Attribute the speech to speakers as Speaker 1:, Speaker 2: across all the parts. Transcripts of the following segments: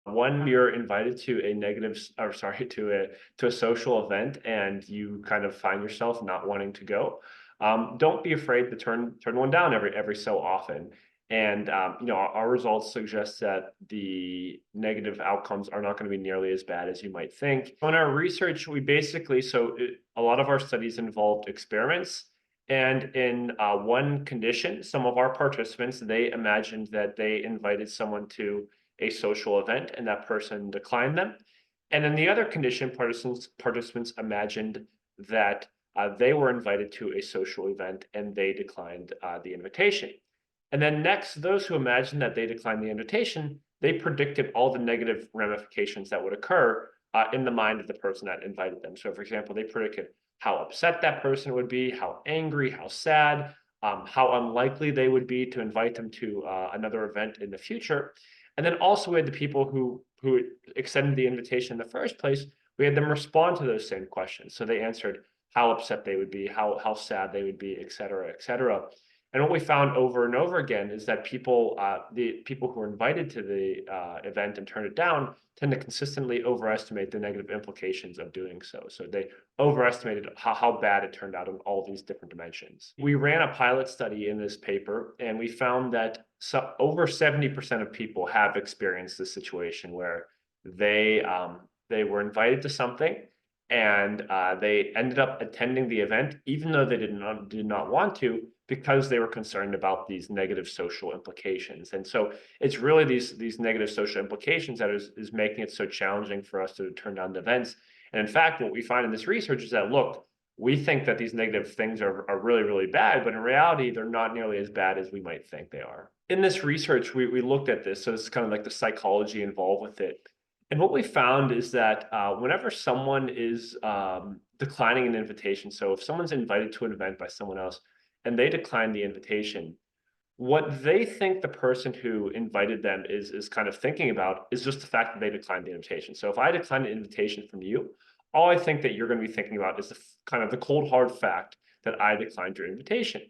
Speaker 1: One, you're invited to a or sorry, to a social event, and you kind of find yourself not wanting to go. Don't be afraid to turn one down every so often. And our results suggest that the negative outcomes are not going to be nearly as bad as you might think. On our research, we basically a lot of our studies involved experiments, and in one condition, some of our participants, they imagined that they invited someone to a social event and that person declined them. And in the other condition, participants imagined that they were invited to a social event and they declined the invitation. And then next, those who imagined that they declined the invitation, they predicted all the negative ramifications that would occur in the mind of the person that invited them. So, for example, they predicted how upset that person would be, how angry, how sad, how unlikely they would be to invite them to another event in the future. And then also we had the people who extended the invitation in the first place. We had them respond to those same questions. So they answered how upset they would be, how sad they would be, et cetera, et cetera. And what we found over and over again is that the people who were invited to the event and turned it down, tend to consistently overestimate the negative implications of doing so. So they overestimated how bad it turned out in all these different dimensions. We ran a pilot study in this paper, and we found that over 70% of people have experienced this situation where they were invited to something, and they ended up attending the event even though they did not want to, because they were concerned about these negative social implications. And so it's really these negative social implications that is making it so challenging for us to turn down the events. And in fact, what we find in this research is that, look, we think that these negative things are really, really bad, but in reality, they're not nearly as bad as we might think they are. In this research, we looked at this. So this is kind of like the psychology involved with it. And what we found is that whenever someone is declining an invitation, so if someone's invited to an event by someone else and they decline the invitation, what they think the person who invited them is kind of thinking about is just the fact that they declined the invitation. So if I decline an invitation from you, all I think that you're going to be thinking about is kind of the cold hard fact that I declined your invitation.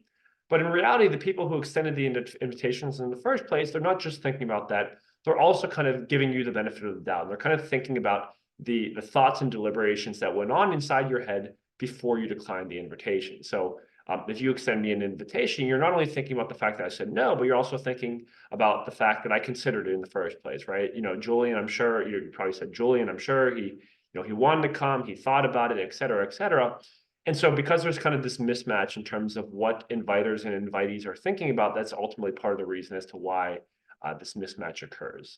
Speaker 1: But in reality, the people who extended the invitations in the first place, they're not just thinking about that. They're also kind of giving you the benefit of the doubt. They're kind of thinking about the thoughts and deliberations that went on inside your head before you declined the invitation. So if you extend me an invitation, you're not only thinking about the fact that I said no, but you're also thinking about the fact that I considered it in the first place, right? Julian, I'm sure you probably said Julian, I'm sure he wanted to come, he thought about it, et cetera, et cetera. And so because there's kind of this mismatch in terms of what inviters and invitees are thinking about, that's ultimately part of the reason as to why this mismatch occurs.